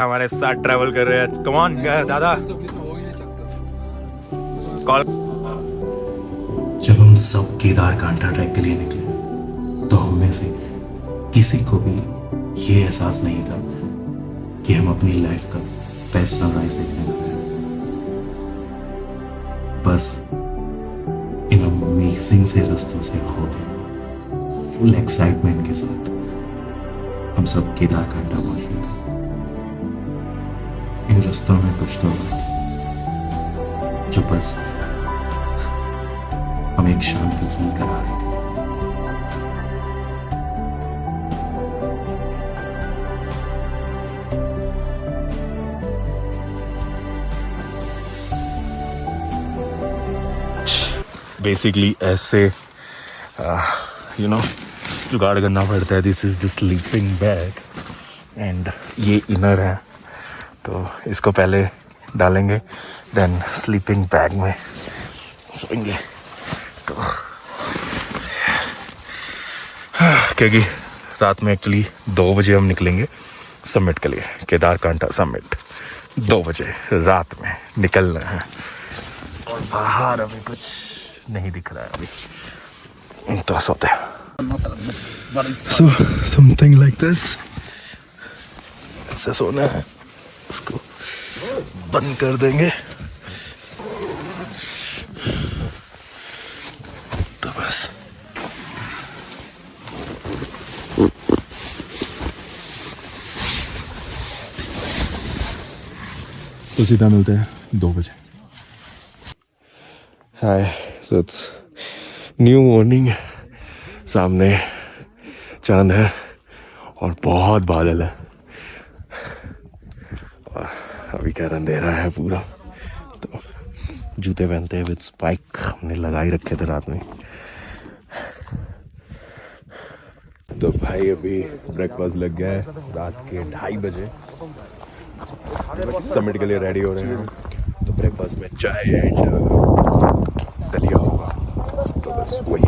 हमारे साथ ट्रैवल कर रहे हैं। कम ऑन दादा कॉल। जब हम सब केदारकांठा ट्रैक के लिए निकले तो हम में से किसी को भी ये एहसास नहीं था कि हम अपनी लाइफ का बेस्ट सनराइज देखने वाले हैं। बस इन अमेजिंग से रास्तों से होते फुल एक्साइटमेंट के साथ हम सब केदारकांठा पहुंच रहे थे। इन रास्तों में कुछ तो बात थी जो बस हमें एक शांति फील करा रही थी। बेसिकली ऐसे जुगाड़ करना पड़ता है। This is the sleeping bag and ये इनर है, तो इसको पहले डालेंगे देन स्लीपिंग बैग में सोएंगे। तो क्योंकि रात में एक्चुअली 2 बजे हम निकलेंगे समिट के लिए। केदारकांठा समिट 2 बजे रात में निकलना है और बाहर अभी कुछ नहीं दिख रहा है अभी, तो सोते हैं। So something like this, ऐसे सोना है। इसको बंद कर देंगे तो बस। तो सीधा मिलते हैं 2 बजे। हाय, सो इट्स न्यू मॉर्निंग। सामने चांद है और बहुत बादल है और अभी क्या अंधेरा है पूरा। तो जूते पहनते हैं विद स्पाइक, हमने लगा ही रखे थे रात में। तो भाई अभी ब्रेकफास्ट लग गया है रात के 2:30 बजे। समिट के लिए रेडी हो रहे हैं। तो ब्रेकफास्ट में चाय एंड दलिया होगा, तो बस वही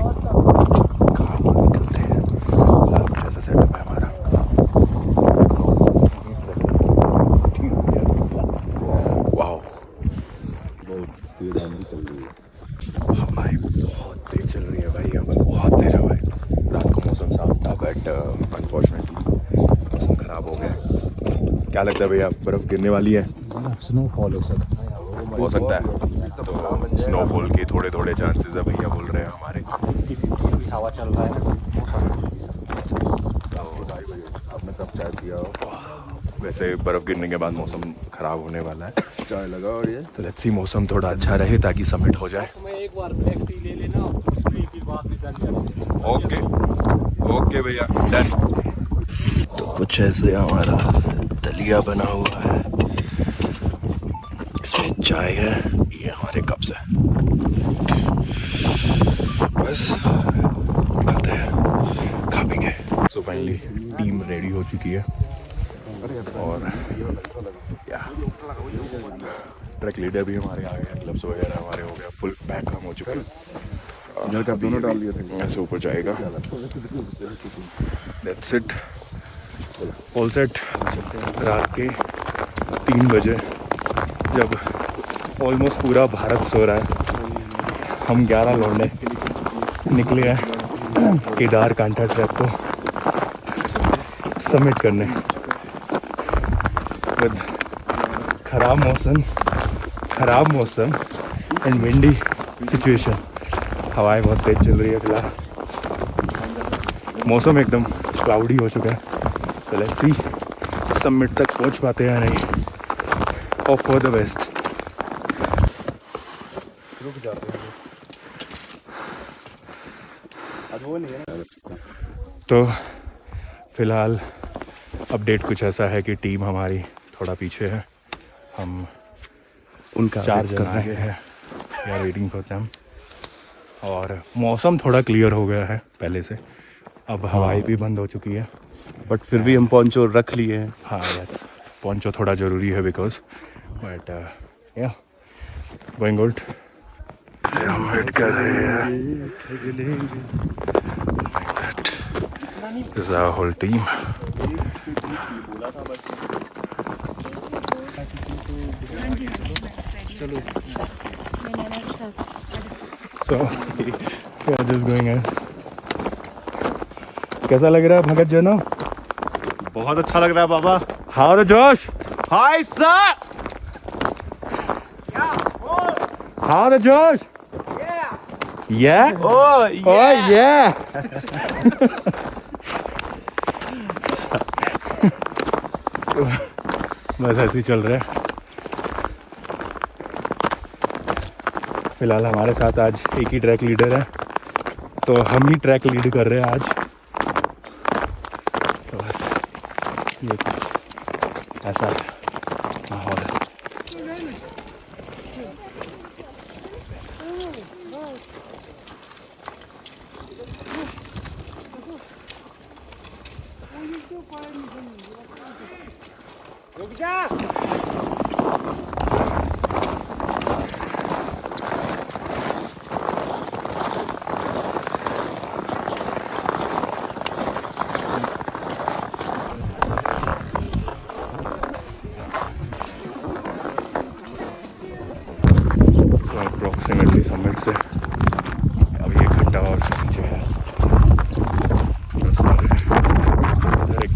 खा के निकलते हैं। कुछ ऐसा सेटअप है हमारा। वाओ, हमारी बहुत तेज चल रही है भाई, यहाँ पर बहुत तेज है भाई। रात को मौसम साफ था बट अनफॉर्चुनेटली मौसम ख़राब हो गया। क्या लगता है भैया, बर्फ़ गिरने वाली है? स्नोफॉल हो सकता है। तो स्नोफॉल के थोड़े थोड़े चांसेस है भैया बोल रहे हैं हमारे। हवा चल रहा है आपने कब चाय पिया हो? वैसे बर्फ़ गिरने के बाद मौसम ख़राब होने वाला है। चाय लगा और ये तो लेट्स सी मौसम थोड़ा अच्छा रहे ताकि समिट हो जाए। एक बार ब्लैक टी ले लेना, उसमें की बात भी डन। ओके ओके भैया, डन। तो कुछ ऐसे हमारा दलिया बना हुआ है, इसमें चाय है, ये हमारे कप्स है। बस निकलते हैं, खा पी के। सो फाइनली टीम रेडी हो चुकी है और या ट्रैक लीडर भी हमारे आ गए, ग्लव्स वगैरह हमारे हो गया, फुल बैग काम हो चुका है। इधर का दोनों डाल दिए थे, ऐसे ऊपर जाएगा। That's it, all set. रात के 3 बजे जब ऑलमोस्ट पूरा भारत सो रहा है, हम 11 लौंडे निकले हैं केदारकांठा ट्रैक को समिट करने। विद ख़राब मौसम एंड विंडी सिचुएशन। हवाएं बहुत तेज चल रही है फिलहाल, मौसम एकदम क्लाउडी हो चुका है। तो लेट्स सी समिट तक पहुंच पाते हैं या नहीं। Of for the best. रुक जाते हैं। अब वो नहीं है। तो फिलहाल अपडेट कुछ ऐसा है कि टीम हमारी थोड़ा पीछे है। हम उनका 4 जन आगे हैं, we are waiting for them. और मौसम थोड़ा क्लियर हो गया है पहले से, अब हवाएं भी बंद हो चुकी है। बट फिर भी हम पोंचो रख लिए हैं। हाँ यस, पोंचो थोड़ा ज़रूरी है बिकॉज बट या गोइंग गुड। से हम वेट कर रहे हैं। This is our whole team. So we are just going as. कैसा लग रहा है भगत जनो? बहुत अच्छा लग रहा है बाबा। How the Josh? Hi sir. How the Josh? Yeah. Oh Oh yeah. So, बस ऐसे ही चल रहा है। फिलहाल हमारे साथ आज एक ही ट्रैक लीडर है, तो हम ही ट्रैक लीड कर रहे हैं आज। तो बस ये कुछ ऐसा माहौल है। रुक जा। अप्रोक्सीमेटली समिट से अब ये घंटा और नीचे है। रास्ता है इधर एक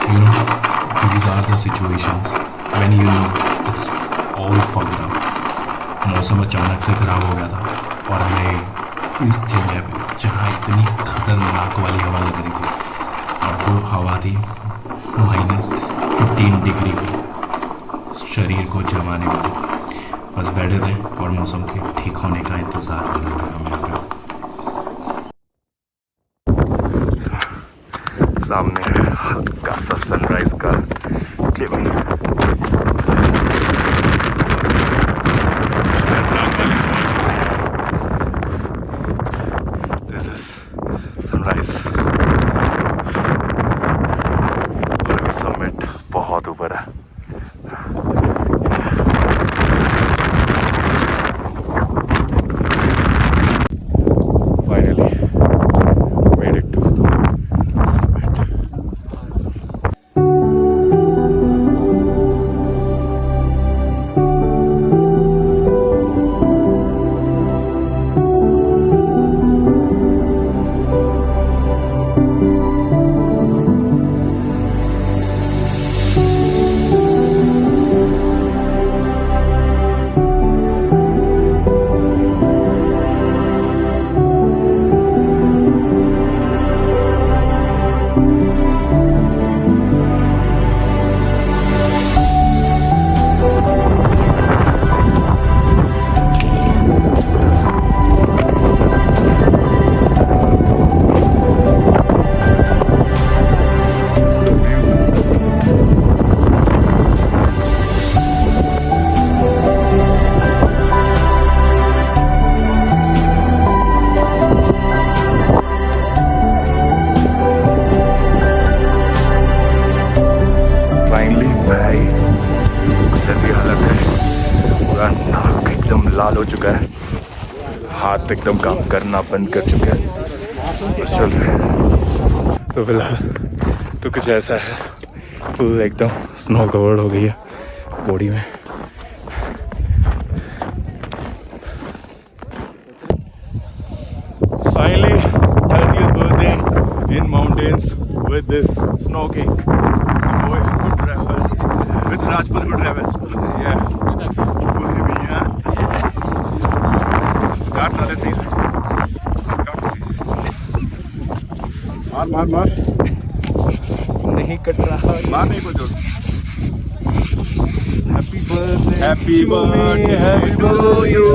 You know, these are the situations when you know it's all fucked up. मौसम अचानक से खराब हो गया था और हमें इस जगह पे जहाँ इतनी खतरनाक वाली हवा लग रही थी, और वो हवा थी -15 डिग्री की, शरीर को जमाने वाली। बस बैठे थे और मौसम के ठीक होने का इंतज़ार कर रहे थे हम यहाँ पे। सामने है हल्का सा सनराइज का क्लिप। दिस इज सनराइज और ये समिट बहुत ऊपर है। Finally made it to summit. लाल हो चुका है, हाथ एकदम काम करना बंद कर चुके हैं, बस चल रहे हैं। तो फिलहाल तो कुछ ऐसा है, फुल एकदम स्नो कवर्ड हो गई है बॉडी में। Finally, 30th birthday in mountains with this snow king. Boy, good travel. With Rajpal good travel. Yeah. Bohemia. Got सारे सीज। Got सीज। मार। नहीं कट रहा। मार नहीं को जोड़। Happy birthday. Happy to me, birthday happy to birthday. you.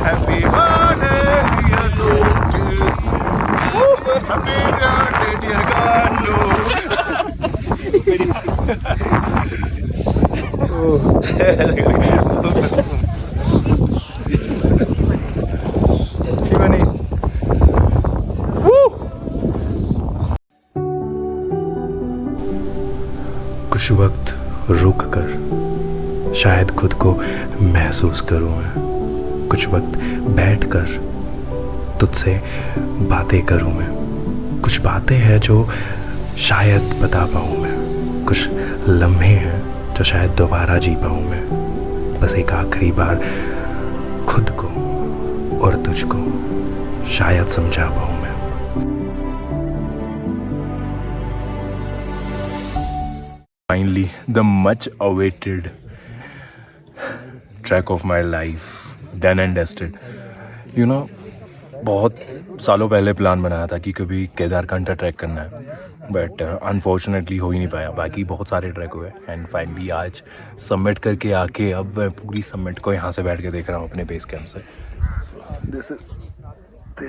Happy birthday, dear Lucas. Happy birthday, dear Ganu. Shivani. कुछ वक्त रुक कर शायद खुद को महसूस करूं मैं, कुछ वक्त बैठ कर तुझसे बातें करूं मैं। कुछ बातें हैं जो शायद बता पाऊं मैं, कुछ लम्हे हैं जो शायद दोबारा जी पाऊं मैं। बस एक आखिरी बार खुद को और तुझको शायद समझा पाऊं मैं। Finally, the much awaited track of my life, done and dusted. You know, बहुत सालों पहले प्लान बनाया था कि कभी केदारकांठा ट्रैक करना है, बट अनफॉर्चुनेटली हो ही नहीं पाया। बाकी बहुत सारे ट्रैक हुए एंड फाइनली आज सबमिट करके आके अब मैं पूरी सबमिट को यहाँ से बैठ के देख रहा हूँ अपने बेस कैंप से। This is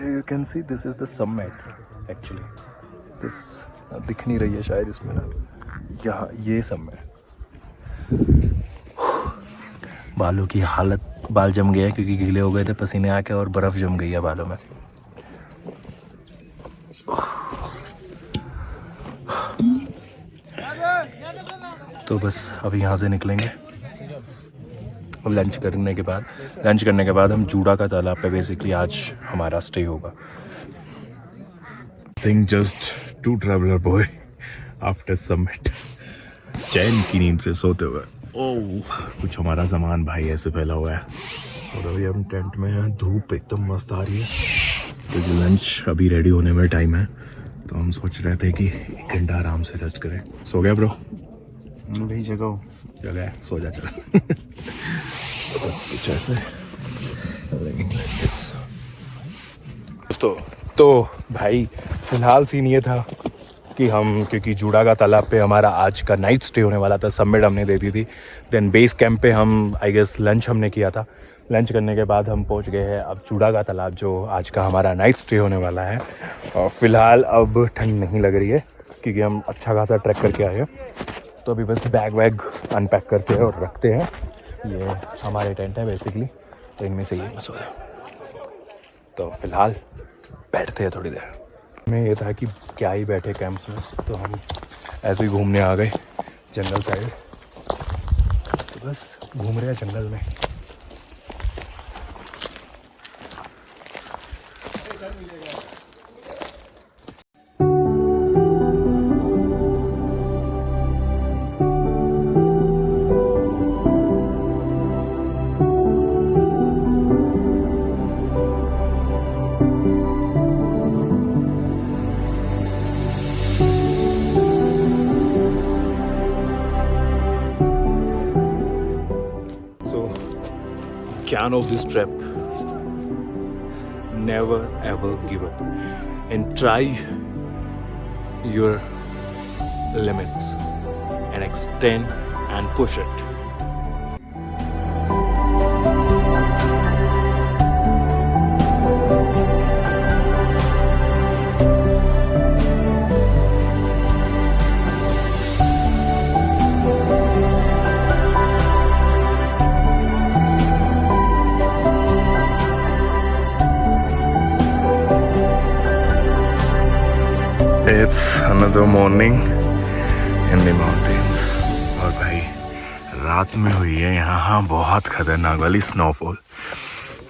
you can see this is the submit actually. This दिख नहीं रही है शायद इसमें ना, यहाँ ये सबमिट। बालों की हालत, बाल जम गए हैं क्योंकि गीले हो गए थे पसीने आके और बर्फ़ जम गई है बालों में। तो बस अभी यहाँ से निकलेंगे लंच करने के बाद हम जूड़ा का तालाब पे बेसिकली आज हमारा स्टे होगा। Think just two traveller boy after summit, चैन की नींद से सोते हुए। ओह, कुछ हमारा सामान भाई ऐसे फैला हुआ है और अभी हम टेंट में हैं। धूप एकदम मस्त आ रही है क्योंकि लंच अभी रेडी होने में टाइम है, तो हम सोच रहे थे कि 1 घंटा आराम से रेस्ट करें। सो गया ब्रो? भाई जगह है, सो जा चल। बस कुछ ऐसे दोस्तों। तो भाई फिलहाल सीन ये था कि हम, क्योंकि जूड़ा का तालाब पे हमारा आज का नाइट स्टे होने वाला था, सबमिट हमने दे दी थी। देन बेस कैंप पे हम आई गेस लंच हमने किया था। लंच करने के बाद हम पहुंच गए हैं अब जूड़ा का तालाब, जो आज का हमारा नाइट स्टे होने वाला है। और फिलहाल अब ठंड नहीं लग रही है क्योंकि हम अच्छा खासा ट्रैक करके आए हैं। तो अभी बस बैग वैग अनपैक करते हैं और रखते हैं। ये हमारे टेंट है बेसिकली, तो इनमें से ये बस हो है। तो फिलहाल बैठते हैं थोड़ी देर में। ये था कि क्या ही बैठे कैंप्स में, तो हम ऐसे ही घूमने आ गए जंगल साइड। तो बस घूम रहे हैं जंगल में। Can of this trip, never ever give up and try your limits and extend and push it. It's another morning in the mountains। और भाई रात में हुई है यहाँ बहुत खतरनाक वाली स्नोफॉल।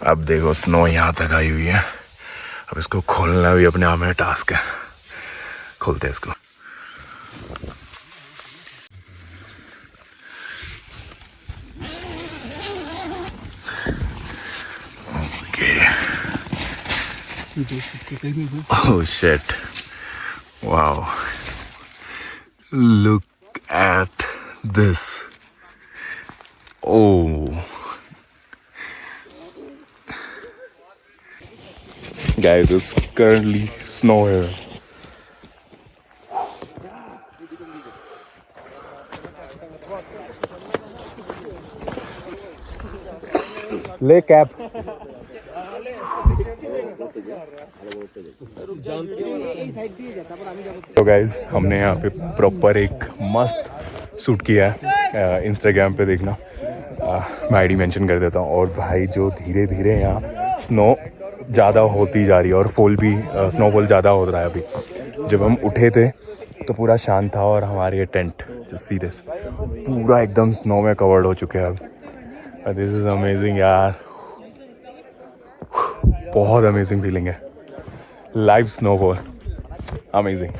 अब देखो स्नो यहाँ तक आई हुई है, अब इसको खोलना भी अपने आप में टास्क है। खोलते हैं इसको। Okay. Oh shit, wow, look at this। oh guys, it's currently snow here। ले कैप। तो गाइज हमने यहाँ पे प्रॉपर एक मस्त शूट किया है, इंस्टाग्राम पे देखना, मैं आईडी मेंशन कर देता हूँ। और भाई जो धीरे धीरे यहाँ स्नो ज़्यादा होती जा रही है और फॉल भी, स्नोफॉल ज़्यादा हो रहा है। अभी जब हम उठे थे तो पूरा शांत था और हमारे ये टेंट जस्ट सी दिस, पूरा एकदम स्नो में कवर्ड हो चुके हैं अब। दिस इज अमेजिंग यार, बहुत अमेजिंग फीलिंग है, लाइव स्नोफॉल, अमेजिंग।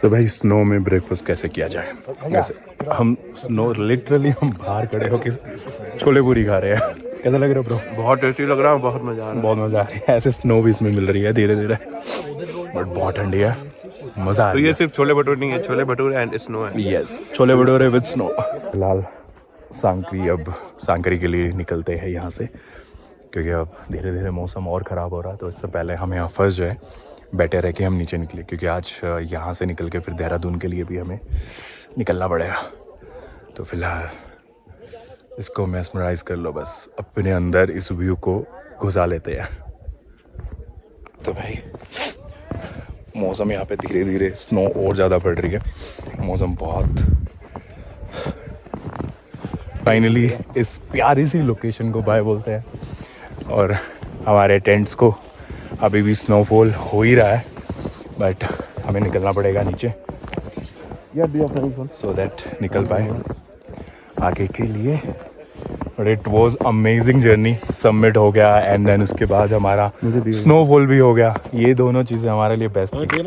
तो भाई स्नो में ब्रेकफास्ट कैसे किया जाए? वैसे हम स्नो लिटरली हम बाहर खड़े होकर छोले पूरी खा रहे हैं। कैसा लग रहा है ब्रो? बहुत टेस्टी लग रहा है, बहुत मजा आ रहा है। बहुत मजा आ रही है। ऐसे स्नो भी इसमें मिल रही है धीरे धीरे, बट बहुत ठंडी है, मजा आ तो रही ये है। सिर्फ छोले भटूरे नहीं है, छोले भटूरे एंड स्नो है। Yes, chole bhature with snow. फिलहाल सांकरी, अब सांकरी के लिए निकलते हैं यहाँ से, क्योंकि अब धीरे धीरे मौसम और ख़राब हो रहा है। तो इससे पहले हम यहाँ फर्स्ट जो है बेटर है कि हम नीचे निकले, क्योंकि आज यहाँ से निकल के फिर देहरादून के लिए भी हमें निकलना पड़ेगा। तो फिलहाल इसको मैस्मराइज कर लो, बस अपने अंदर इस व्यू को घुसा लेते हैं। तो भाई मौसम यहाँ पे धीरे धीरे स्नो और ज़्यादा बढ़ रही है, मौसम बहुत। फाइनली इस प्यारी सी लोकेशन को बाय बोलते हैं, और हमारे टेंट्स को अभी भी स्नोफॉल हो ही रहा है, बट हमें निकलना पड़ेगा नीचे सो दैट निकल पाए आगे के लिए। But it was amazing journey, submit हो गया एंड देन उसके बाद हमारा स्नोफॉल भी हो गया। ये दोनों चीज़ें हमारे लिए बेस्ट थी।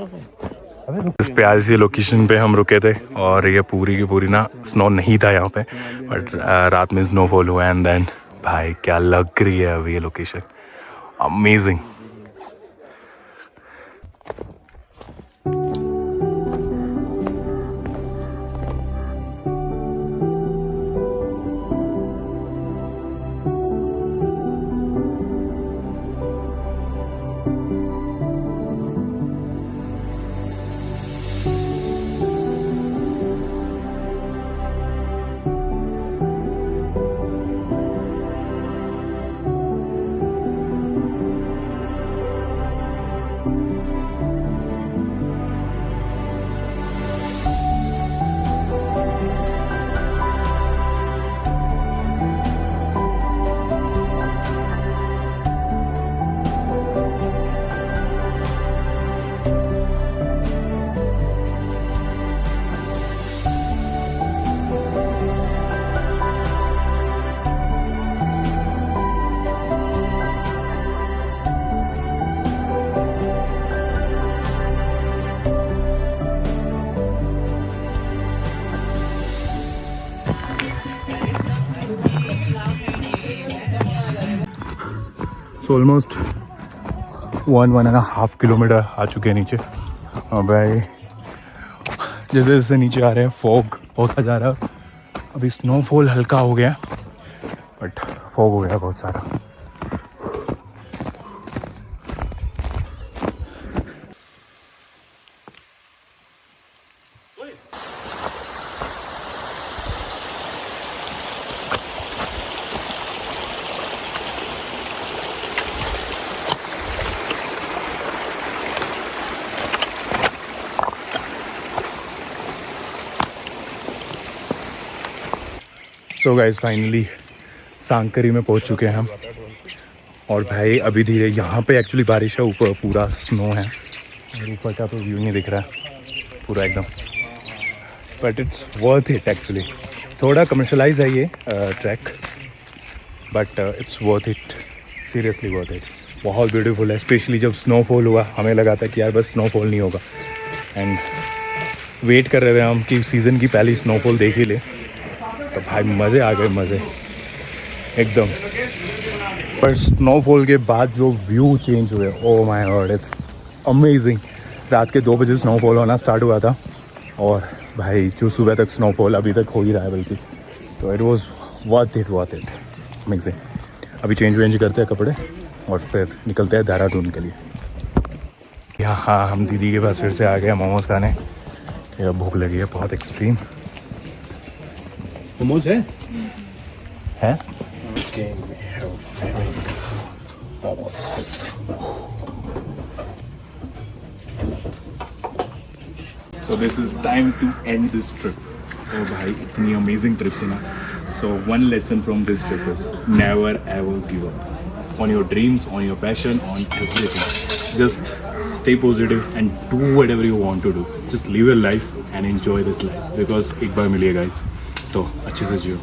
इस प्यारी सी लोकेशन पे हम रुके थे, और ये पूरी की पूरी ना स्नो नहीं था यहाँ पे, बट रात में स्नोफॉल हुआ एंड देन भाई क्या लग रही है अभी ये location, amazing. So almost 1.5 kilometre आ चुके हैं नीचे। और भाई जैसे जैसे नीचे आ रहे हैं फॉग होता जा रहा है। अभी स्नोफॉल हल्का हो गया, बट फॉग हो गया बहुत सारा। सो गाइस फाइनली सांकरी में पहुंच चुके हैं हम। और भाई अभी धीरे यहाँ पे एक्चुअली बारिश है, ऊपर पूरा स्नो है और ऊपर का तो व्यू नहीं दिख रहा पूरा एकदम, but it's worth it actually. थोड़ा कमर्शलाइज है ये track, but it's worth it, seriously worth it. बहुत ब्यूटीफुल है, स्पेशली जब स्नोफॉल हुआ हमें लगा था कि यार बस स्नोफॉल नहीं होगा, एंड वेट कर रहे थे हम कि सीज़न की पहली स्नोफॉल देख ही ले। तो भाई मज़े आ गए, मज़े एकदम। पर स्नोफॉल के बाद जो व्यू चेंज हुए, oh my God, it's amazing. रात के 2 बजे स्नोफॉल होना स्टार्ट हुआ था, और भाई जो सुबह तक स्नोफॉल अभी तक हो ही रहा है बल्कि, तो it was worth it amazing. अभी चेंज वेंज करते हैं कपड़े और फिर निकलते हैं देहरादून के लिए। यहाँ हम दीदी के पास फिर से आ गए मोमोज खाने। यह भूख लगी है बहुत एक्सट्रीम। मोमोज है? So this is time to end this trip. Oh भाई इतनी अमेजिंग ट्रिप थी ना। So one lesson from this trip is never ever give up on your dreams, on your passion, on everything. Just stay positive and do whatever you want to do. Just live your life and enjoy this life because एक बार मिलिए guys, तो अच्छे से जियो.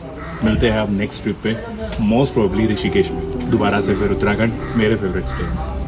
मिलते हैं आप next trip पे, most probably Rishikesh में, दोबारा से फिर उत्तराखंड, मेरे फेवरेट स्टेट.